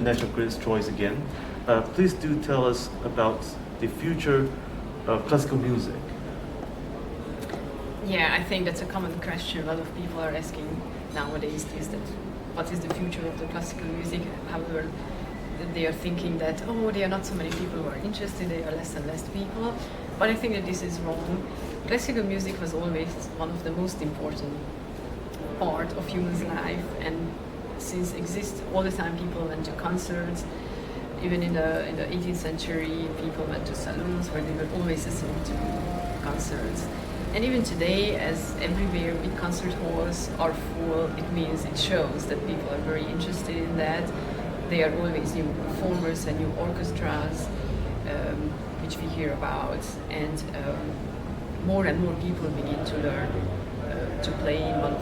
International Critics' Choice again. Please do tell us about the future of classical music. Yeah, I think that's a common question a lot of people are asking nowadays, is that what is the future of the classical music? However, they are thinking that, oh, there are not so many people who are interested, there are less and less people. But I think that this is wrong. Classical music was always one of the most important part of human's life, and since exists all the time, people went to concerts. Even in the 18th century, people went to saloons where they were always listening to concerts. And even today, as everywhere big concert halls are full, it means it shows that people are very interested in that. There are always new performers and new orchestras, which we hear about, and more and more people begin to learn to play in one of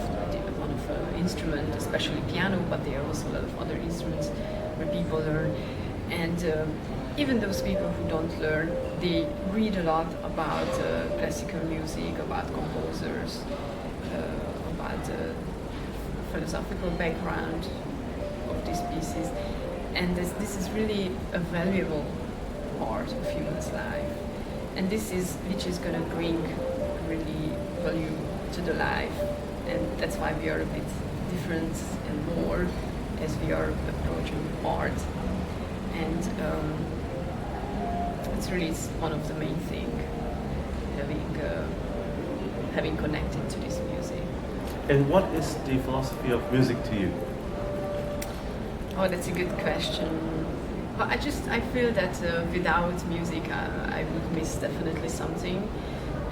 instrument, especially piano, but there are also a lot of other instruments where people learn. And even those people who don't learn, they read a lot about classical music, about composers, about the philosophical background of these pieces. And this is really a valuable part of human's life. And this is which is going to bring really value to the life. And that's why we are a bit different and more as we are approaching art. And it's really one of the main thing, having connected to this music. And what is the philosophy of music to you? Oh, that's a good question. Well, I feel that without music I would miss definitely something,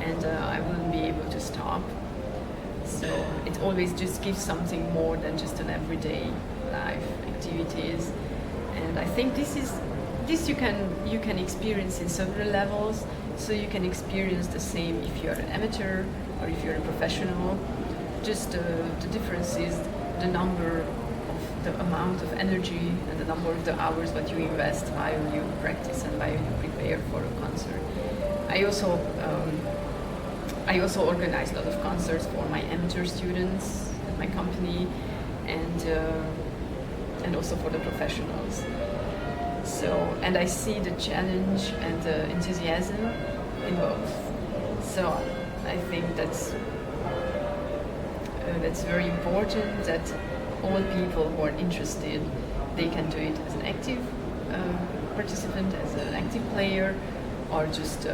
and I wouldn't be able to stop. So it always just gives something more than just an everyday life activities. And I think this you can experience in several levels. So you can experience the same if you're an amateur or if you're a professional. Just the difference is the amount of energy and the number of the hours that you invest while you practice and while you prepare for a concert. I also organize a lot of concerts for my amateur students at my company, and also for the professionals. So, and I see the challenge and the enthusiasm in both. So I think that's very important that all people who are interested, they can do it as an active participant, as an active player, or just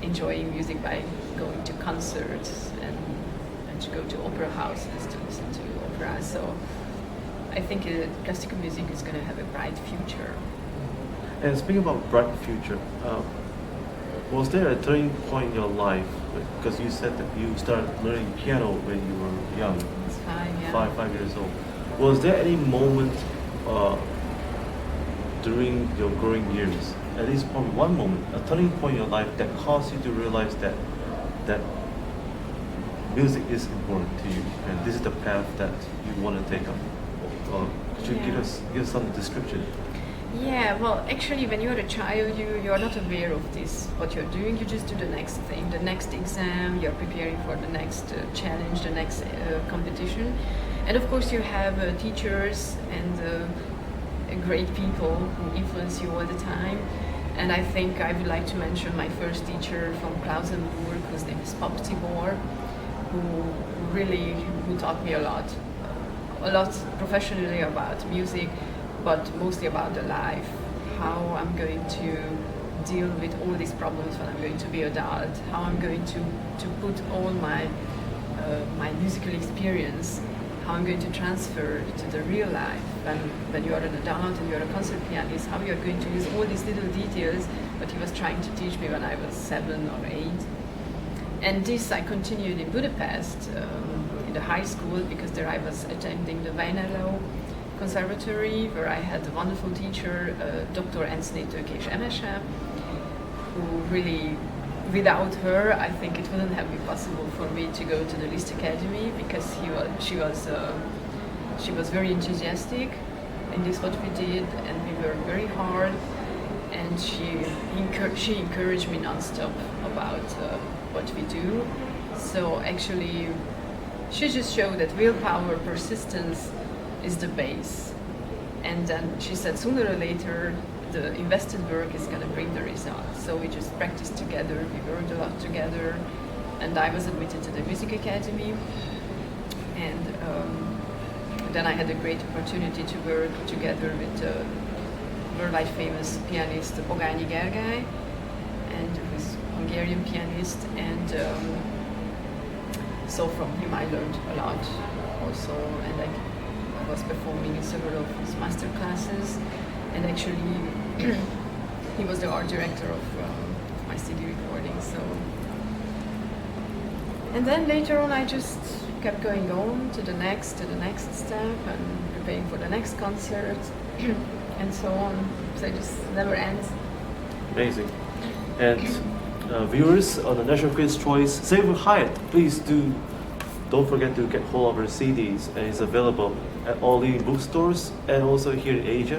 enjoying music by going to concerts and to go to opera houses to listen to opera. So I think classical music is going to have a bright future. And speaking about bright future, was there a turning point in your life? Because you said that you started learning piano when you were young. It's 5, yeah. 5 years old. Was there any moment during your growing years, at least probably one moment, a turning point in your life that caused you to realize that music is important to you and this is the path that you want to take up? Could you give us some description? Yeah, well, actually, when you're a child, you're not aware of this, what you're doing. You just do the next thing, the next exam, you're preparing for the next challenge, the next competition. And of course, you have teachers and great people who influence you all the time. And I think I would like to mention my first teacher from Klausenburg, whose name is Pop Tibor, who taught me a lot professionally about music, but mostly about the life, how I'm going to deal with all these problems when I'm going to be adult, how I'm going to put all my musical experience, how I'm going to transfer to the real life when you are an adult and you're a concert pianist, how you're going to use all these little details that he was trying to teach me when I was 7 or 8. And this I continued in Budapest, in the high school, because there I was attending the Weinerló Conservatory, where I had a wonderful teacher, Dr. Ensné Tökés Emese, who really, without her, I think it wouldn't have been possible for me to go to the Liszt Academy, because she was very enthusiastic in this what we did, and we were very hard, and she encouraged me non-stop about what we do. So actually, she just showed that willpower, persistence is the base, And then she said sooner or later the invested work is going to bring the results. So we just practiced together, we worked a lot together, and I was admitted to the music academy. And then I had a great opportunity to work together with the worldwide famous pianist Pogányi Gergely, and who's a Hungarian pianist. And so from him I learned a lot also, and I was performing in several of his master classes, and actually he was the art director of my CD recording. So, and then later on I just kept going on to the next step and preparing for the next concert and so on. So it just never ends. Amazing. And viewers on the National Critics' Choice, same with Hyatt. Please don't forget to get hold of our CDs, and it's available at all leading bookstores and also here in Asia.